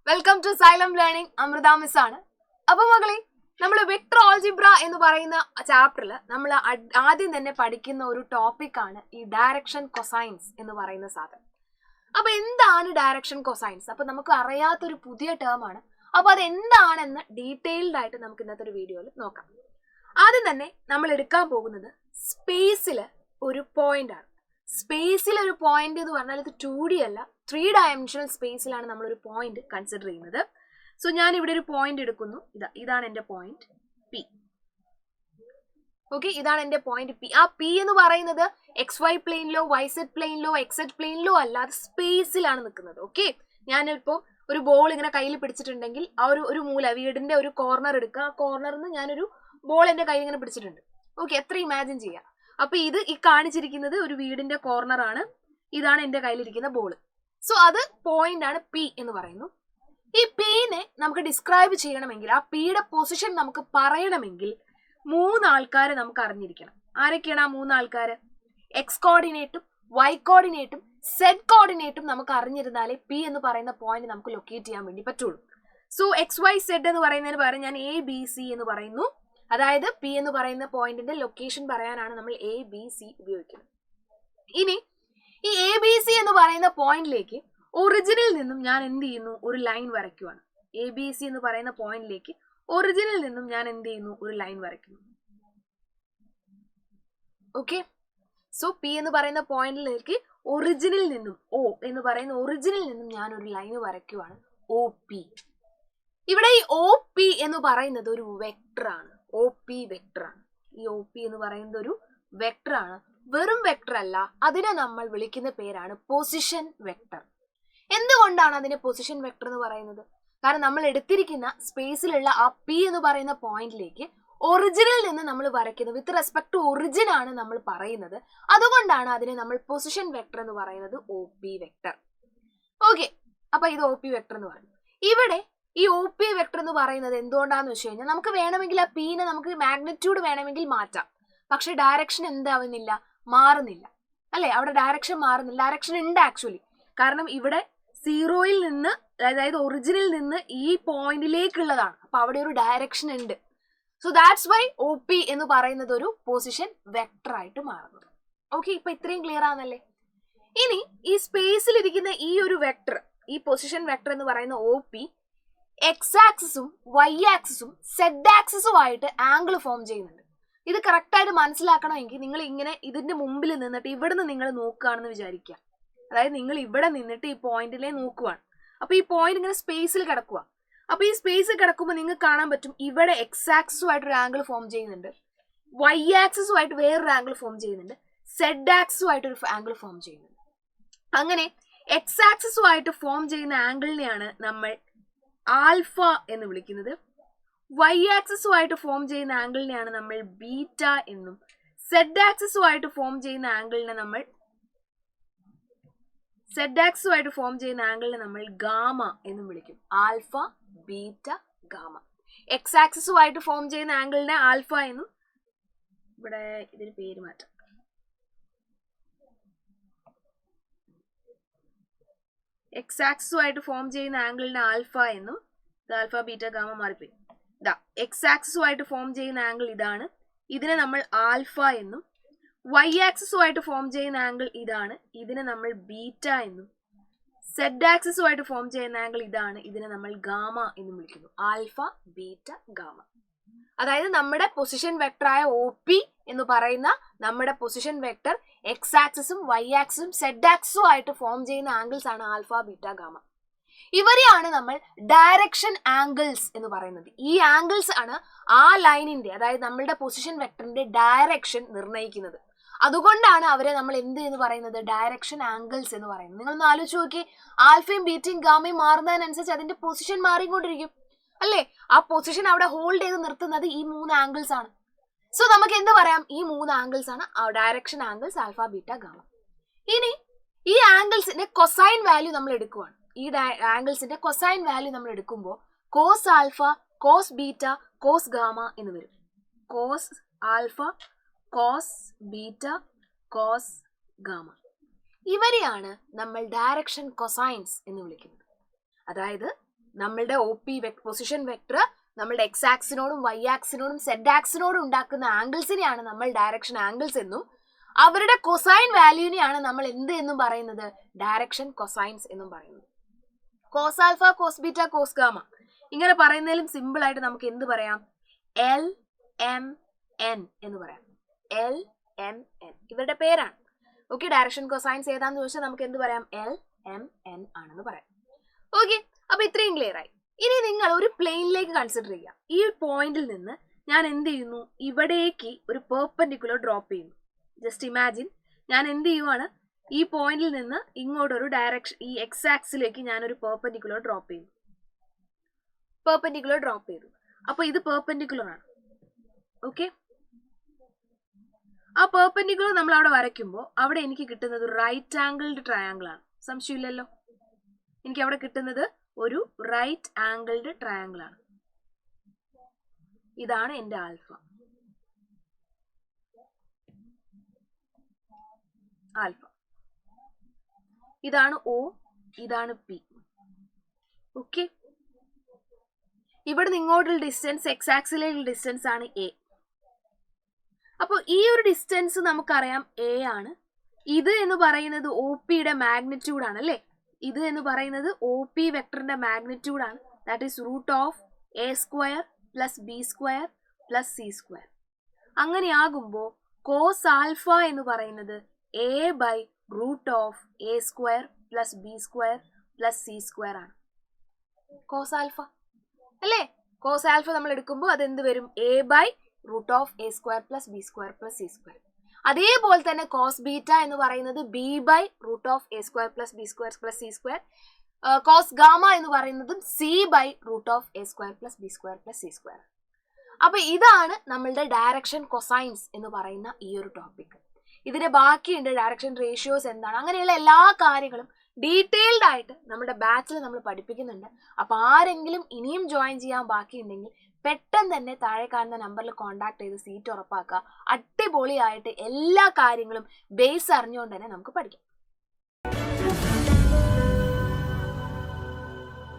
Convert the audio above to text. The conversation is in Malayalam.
Welcome to Xylem learning. Amrutha miss ആണ്. അപ്പൊ മകളെ, നമ്മൾ വെക്ടർ ആൾജിബ്ര എന്ന് പറയുന്ന ചാപ്റ്ററിൽ നമ്മൾ ആദ്യം തന്നെ പഠിക്കുന്ന ഒരു ടോപ്പിക് ആണ് ഈ ഡയറക്ഷൻ കൊസൈൻസ് എന്ന് പറയുന്ന സാധനം. അപ്പൊ എന്താണ് ഡയറക്ഷൻ കൊസൈൻസ്? അപ്പൊ നമുക്ക് അറിയാത്തൊരു പുതിയ ടേം ആണ്. അപ്പൊ അത് എന്താണെന്ന് ഡീറ്റെയിൽഡ് ആയിട്ട് നമുക്ക് ഇന്നത്തെ ഒരു വീഡിയോയിൽ നോക്കാം. ആദ്യം തന്നെ നമ്മൾ എടുക്കാൻ പോകുന്നത് സ്പേസിൽ ഒരു പോയിന്റ് ആണ്. സ്പേസിൽ ഒരു പോയിന്റ് എന്ന് പറഞ്ഞാൽ ഇത് 2D അല്ല, 3 ഡയമെൻഷണൽ സ്പേസിലാണ് നമ്മളൊരു പോയിന്റ് കൺസിഡർ ചെയ്യുന്നത്. സോ ഞാൻ ഇവിടെ ഒരു പോയിന്റ് എടുക്കുന്നു. ഇതാണ് എന്റെ പോയിന്റ് പി. ഓക്കെ, ഇതാണ് എന്റെ പോയിന്റ് പി. ആ പി എന്ന് പറയുന്നത് XY പ്ലെയിനിലോ YZ പ്ലെയിനിലോ XZ പ്ലെയിനിലോ അല്ല, അത് സ്പേസിലാണ് നിൽക്കുന്നത്. ഓക്കെ, ഞാനിപ്പോ ഒരു ബോൾ ഇങ്ങനെ കയ്യിൽ പിടിച്ചിട്ടുണ്ടെങ്കിൽ ആ ഒരു മൂല, വീടിന്റെ ഒരു കോർണർ എടുക്കുക. ആ കോർണറിൽ നിന്ന് ഞാനൊരു ബോൾ എന്റെ കയ്യിൽ ഇങ്ങനെ പിടിച്ചിട്ടുണ്ട്. ഓക്കെ, എത്ര ഇമാജിൻ ചെയ്യാം. അപ്പൊ ഈ കാണിച്ചിരിക്കുന്നത് ഒരു വീടിന്റെ കോർണർ ആണ്. ഇതാണ് എന്റെ കയ്യിലിരിക്കുന്ന ബോൾ. സോ അത് പോയിന്റ് ആണ് പി എന്ന് പറയുന്നു. ഈ പിനെ നമുക്ക് ഡിസ്ക്രൈബ് ചെയ്യണമെങ്കിൽ, ആ പിയുടെ പൊസിഷൻ നമുക്ക് പറയണമെങ്കിൽ 3 ആൾക്കാരെ നമുക്ക് അറിഞ്ഞിരിക്കണം. ആരൊക്കെയാണ് ആ 3 ആൾക്കാര്? X കോർഡിനേറ്റും Y കോർഡിനേറ്റും Z കോർഡിനേറ്റും നമുക്ക് അറിഞ്ഞിരുന്നാലേ പി എന്ന് പറയുന്ന പോയിന്റ് നമുക്ക് ലൊക്കേറ്റ് ചെയ്യാൻ വേണ്ടി പറ്റുള്ളൂ. സോ XYZ എന്ന് പറയുന്നതിന് പകരം ഞാൻ ABC എന്ന് പറയുന്നു. അതായത് പി എന്ന് പറയുന്ന പോയിന്റിന്റെ ലൊക്കേഷൻ പറയാനാണ് നമ്മൾ ABC ഉപയോഗിക്കുന്നത്. ഇനി ഈ ABC എന്ന് പറയുന്ന പോയിന്റിലേക്ക് ഒറിജിനിൽ നിന്നും ഞാൻ എന്ത് ചെയ്യുന്നു? ഒരു ലൈൻ വരയ്ക്കുവാണ്. ABC എന്ന് പറയുന്ന പോയിന്റിലേക്ക് ഒറിജിനിൽ നിന്നും ഞാൻ എന്ത് ചെയ്യുന്നു? ഒരു ലൈൻ വരയ്ക്കുന്നു. ഓക്കെ, സോ പി എന്ന് പറയുന്ന പോയിന്റിലേക്ക് ഒറിജിനിൽ നിന്നും, O എന്ന് പറയുന്ന ഒറിജിനിൽ നിന്നും ഞാൻ ഒരു ലൈൻ വരയ്ക്കുവാണ്, OP. ഇവിടെ ഈ OP എന്ന് പറയുന്നത് ഒരു വെക്ടർ ആണ്. OP വെക്ടർ ആണ്. ഈ OP എന്ന് പറയുന്നത് ഒരു വെക്ടർ ആണ്. വെറും വെക്ടർ അല്ല, അതിനെ നമ്മൾ വിളിക്കുന്ന പേരാണ് പൊസിഷൻ വെക്ടർ. എന്തുകൊണ്ടാണ് അതിനെ പൊസിഷൻ വെക്ടർ എന്ന് പറയുന്നത്? കാരണം നമ്മൾ എടുത്തിരിക്കുന്ന സ്പേസിലുള്ള ആ പി എന്ന് പറയുന്ന പോയിന്റിലേക്ക് ഒറിജിനിൽ നിന്ന് നമ്മൾ വരയ്ക്കുന്നത്, വിത്ത് റെസ്പെക്ട് ടു ഒറിജിൻ ആണ് നമ്മൾ പറയുന്നത്. അതുകൊണ്ടാണ് അതിനെ നമ്മൾ പൊസിഷൻ വെക്ടർ എന്ന് പറയുന്നത്, OP വെക്ടർ. ഓക്കെ, അപ്പൊ ഇത് OP വെക്ടർ എന്ന് പറയുന്നത്. ഇവിടെ ഈ OP വെക്ടർ എന്ന് പറയുന്നത് എന്തുകൊണ്ടാന്ന് വെച്ച് കഴിഞ്ഞാൽ, നമുക്ക് വേണമെങ്കിൽ ആ പീനെ നമുക്ക് മാഗ്നിറ്റ്യൂഡ് വേണമെങ്കിൽ മാറ്റാം. പക്ഷെ ഡയറക്ഷൻ എന്താവുന്നില്ല, മാറുന്നില്ല. അല്ലെ, അവിടെ ഡയറക്ഷൻ മാറുന്നില്ല. ഡയറക്ഷൻ ഉണ്ട് ആക്ച്വലി. കാരണം ഇവിടെ 0യിൽ നിന്ന്, അതായത് ഒറിജിനിൽ നിന്ന് ഈ പോയിന്റിലേക്കുള്ളതാണ്. അപ്പൊ അവിടെ ഒരു ഡയറക്ഷൻ ഉണ്ട്. സോ ദാറ്റ്സ് വൈ OP എന്ന് പറയുന്നത് ഒരു പൊസിഷൻ വെക്ടർ ആയിട്ട് മാറുന്നത്. ഓക്കെ, ഇപ്പൊ ഇത്രയും ക്ലിയർ ആണല്ലേ? ഇനി ഈ സ്പേസിൽ ഇരിക്കുന്ന ഈ ഒരു വെക്ടർ, ഈ പൊസിഷൻ വെക്ടർ എന്ന് പറയുന്ന OP X ആക്സിസും Y ആക്സിസും Z ആക്സിസും ആയിട്ട് ആംഗിൾ ഫോം ചെയ്യുന്നുണ്ട്. ഇത് കറക്റ്റ് ആയിട്ട് മനസ്സിലാക്കണമെങ്കിൽ നിങ്ങൾ ഇങ്ങനെ ഇതിന്റെ മുമ്പിൽ നിന്നിട്ട് ഇവിടുന്ന് നിങ്ങൾ നോക്കുകയാണെന്ന് വിചാരിക്കുക. അതായത് നിങ്ങൾ ഇവിടെ നിന്നിട്ട് ഈ പോയിന്റിലെ നോക്കുവാണ്. അപ്പൊ ഈ പോയിന്റ് ഇങ്ങനെ സ്പേസിൽ കിടക്കുക. അപ്പൊ ഈ സ്പേസിൽ കിടക്കുമ്പോൾ നിങ്ങൾക്ക് കാണാൻ പറ്റും ഇവിടെ X ആക്സിസുമായിട്ട് ഒരു ആംഗിൾ ഫോം ചെയ്യുന്നുണ്ട്, Y ആക്സിസുമായിട്ട് വേറൊരു ആംഗിൾ ഫോം ചെയ്യുന്നുണ്ട്, Z ആക്സിസുമായിട്ട് ഒരു ആംഗിൾ ഫോം ചെയ്യുന്നുണ്ട്. അങ്ങനെ X ആക്സിസുമായിട്ട് ഫോം ചെയ്യുന്ന ആംഗിളിനെയാണ് നമ്മൾ ആൽഫ എന്ന് വിളിക്കുന്നത്. Y ആക്സിസുമായിട്ട് ഫോം ചെയ്യുന്ന ആംഗിളിനെയാണ് നമ്മൾ ബീറ്റ എന്നും, Z ആക്സിസുമായിട്ട് ഫോം ചെയ്യുന്ന ആംഗിളിനെ നമ്മൾ ഗാമ എന്നും വിളിക്കും. Alpha, beta, gamma. X ആക്സിസുമായിട്ട് ഫോം ചെയ്യുന്ന ആംഗിളിനെ ആൽഫ എന്നും, ഇവിടെ ഇതിന് പേര് മാറ്റാം, X ആക്സിസുമായിട്ട് ഫോം ചെയ്യുന്ന ആംഗിളിനെ ആൽഫ എന്നും, ആൽഫ ബീറ്റ ഗാമ മാറിപ്പോയി. X ആക്സിസുമായിട്ട് ഫോം ചെയ്യുന്ന ആംഗിൾ ഇതാണ്, ഇതിനെ നമ്മൾ ആൽഫ എന്നും. Y ആക്സിസുമായിട്ട് ഫോം ചെയ്യുന്ന ആംഗിൾ ഇതാണ്, ഇതിനെ നമ്മൾ ബീറ്റ എന്നും. Z ആക്സിസുമായിട്ട് ഫോം ചെയ്യുന്ന ആംഗിൾ ഇതാണ്, ഇതിനെ നമ്മൾ ഗാമ എന്നും വിളിക്കുന്നു. Alpha, beta, gamma. അതായത് നമ്മുടെ പൊസിഷൻ വെക്ടറായ OP എന്ന് പറയുന്ന നമ്മുടെ പൊസിഷൻ വെക്ടർ X ആക്സിസും Y ആക്സിസും Z ആക്സിസും ആയിട്ട് ഫോം ചെയ്യുന്ന ആംഗിൾസ് ആണ് ആൽഫ, ബീറ്റ, ഗാമ. ഇവരെയാണ് നമ്മൾ ഡയറക്ഷൻ ആംഗിൾസ് എന്ന് പറയുന്നത്. ഈ ആംഗിൾസ് ആണ് ആ ലൈനിന്റെ, അതായത് നമ്മളുടെ പൊസിഷൻ വെക്ടറിന്റെ ഡയറക്ഷൻ നിർണ്ണയിക്കുന്നത്. അതുകൊണ്ടാണ് അവരെ നമ്മൾ എന്ത് എന്ന് പറയുന്നത്? ഡയറക്ഷൻ ആംഗിൾസ് എന്ന് പറയുന്നത്. നിങ്ങളൊന്ന് ആലോചിച്ച് നോക്കി, ആൽഫയും ബീറ്റയും ഗാമയും മാറുന്നതിനനുസരിച്ച് അതിന്റെ പൊസിഷൻ മാറിക്കൊണ്ടിരിക്കും അല്ലേ? ആ പൊസിഷൻ അവിടെ ഹോൾഡ് ചെയ്ത് നിർത്തുന്നത് ഈ 3 ആംഗിൾസ് ആണ്. സോ നമുക്ക് എന്ത് പറയാം? ഈ 3 ആംഗിൾസ് ആണ് direction angles, alpha, beta, gamma. ഇനി ഈ ആംഗിൾസിന്റെ കൊസൈൻ വാല്യൂ നമ്മൾ എടുക്കുവാണ്. ഈ ആംഗിൾസിന്റെ കൊസൈൻ വാല്യൂ നമ്മൾ എടുക്കുമ്പോൾ cos alpha, cos beta, cos gamma എന്ന് വരും. Cos alpha, cos beta, cos gamma. ഇവരെയാണ് നമ്മൾ ഡയറക്ഷൻ കൊസൈൻസ് എന്ന് വിളിക്കുന്നത്. അതായത് നമ്മളുടെ ഒ പി പൊസിഷൻ വെക്ടർ നമ്മളുടെ എക്സ് ആക്സിനോടും വൈ ആക്സിനോടും സെഡ് ആക്സിനോടും ഉണ്ടാക്കുന്ന ആംഗിൾസിനെയാണ് നമ്മൾ ഡയറക്ഷൻ ആംഗിൾസ് എന്നും അവരുടെ കൊസൈൻ വാല്യൂവിനെയാണ് നമ്മൾ എന്ത് എന്നും പറയുന്നത്, ഡയറക്ഷൻ കൊസൈൻസ് എന്നും പറയുന്നത്. Cos alpha, cos beta, cos gamma ഇങ്ങനെ പറയുന്നതിലും സിമ്പിൾ ആയിട്ട് നമുക്ക് എന്ത് പറയാം, എൽ എം എൻ എന്ന് പറയാം. എൽ എം എൻ ഇവരുടെ പേരാണ്. ഓക്കെ, ഡയറക്ഷൻ കൊസൈൻസ് ഏതാന്ന് ചോദിച്ചാൽ നമുക്ക് എന്ത് പറയാം, എൽ എം എൻ ആണെന്ന് പറയാം. ഓക്കെ, അപ്പൊ ഇത്രയും ക്ലിയർ ആയി. ഇനി നിങ്ങൾ ഒരു പ്ലെയിനിലേക്ക് കൺസിഡർ ചെയ്യുക. ഈ പോയിന്റിൽ നിന്ന് ഞാൻ എന്ത് ചെയ്യുന്നു, ഇവിടേക്ക് ഒരു പെർപെൻഡിക്കുലർ ഡ്രോപ്പ് ചെയ്യുന്നു. ജസ്റ്റ് ഇമാജിൻ, ഞാൻ എന്ത് ചെയ്യുവാണ്, ഈ പോയിന്റിൽ നിന്ന് ഇങ്ങോട്ടൊരു ഡയറക്ഷൻ, ഈ എക്സ് ആക്സിലേക്ക് ഞാനൊരു പെർപെൻഡിക്കുലർ ഡ്രോപ്പ് ചെയ്യുന്നു. പെർപെൻഡിക്കുലർ ഡ്രോപ്പ് ചെയ്തു. അപ്പൊ ഇത് പെർപെൻഡിക്കുലർ ആണ്. ഓക്കെ, ആ പെർപെൻഡിക്കുലർ നമ്മൾ അവിടെ വരയ്ക്കുമ്പോൾ അവിടെ എനിക്ക് കിട്ടുന്നത് ഒരു റൈറ്റ് ആംഗിൾഡ് ട്രയാങ്കിൾ ആണ്. സംശയമില്ലല്ലോ, എനിക്ക് അവിടെ കിട്ടുന്നത് ഒരു റൈറ്റ് ആംഗിൾഡ് ട്രയാങ്കിൾ ആണ്. ഇതാണ് എന്റെ ആൽഫ. ആൽഫ ഇതാണ് ഒ, ഇതാണ് പി. ഓക്കെ, ഇവിടെ നിന്ന് ഇങ്ങോട്ടുള്ള ഡിസ്റ്റൻസ്, എക്സ് ആക്സിലുള്ള ഡിസ്റ്റൻസ് ആണ് എ. അപ്പോൾ ഈ ഒരു ഡിസ്റ്റൻസ് നമുക്കറിയാം എ ആണ്. ഇത് എന്ന് പറയുന്നത് ഒ പിയുടെ മാഗ്നിറ്റ്യൂഡ് ആണ് അല്ലേ. ഇത് എന്ന് പറയുന്നത് ഒ പി വെക്ടറിന്റെ മാഗ്നിറ്റ്യൂഡ് ആണ്. That is root of A square plus B square plus C square. അങ്ങനെയാകുമ്പോൾ കോസ് ആൽഫ എന്ന് പറയുന്നത് A by root of A square plus B square plus C square ആണ്. കോസ് ആൽഫ അല്ലേ. കോസ് ആൽഫ നമ്മൾ എടുക്കുമ്പോൾ അതെന്ത് വരും, A by root of A square plus B square plus C square. അതേപോലെ തന്നെ കോസ് ബീറ്റ എന്ന് പറയുന്നത് B by root of A square plus B square plus C square. Cos gamma എന്ന് പറയുന്നതും C by root of A square plus B square plus C square. അപ്പൊ ഇതാണ് നമ്മളുടെ ഡയറക്ഷൻ കൊസൈൻസ് എന്ന് പറയുന്ന ഈ ഒരു ടോപ്പിക്. ഇതിന്റെ ബാക്കിയുണ്ട് ഡയറക്ഷൻ റേഷ്യോസ് എന്താണ്, അങ്ങനെയുള്ള എല്ലാ കാര്യങ്ങളും ഡീറ്റെയിൽഡ് ആയിട്ട് നമ്മുടെ ബാച്ചിൽ നമ്മൾ പഠിപ്പിക്കുന്നുണ്ട്. അപ്പൊ ആരെങ്കിലും ഇനിയും ജോയിൻ ചെയ്യാൻ ബാക്കിയുണ്ടെങ്കിൽ പെട്ടെന്ന് തന്നെ താഴെ കാണുന്ന നമ്പറിൽ കോൺടാക്ട് ചെയ്ത് സീറ്റ് ഉറപ്പാക്കുക. അടിപൊളിയായിട്ട് എല്ലാ കാര്യങ്ങളും ബേസ് അറിഞ്ഞുകൊണ്ട് തന്നെ നമുക്ക് പഠിക്കാം.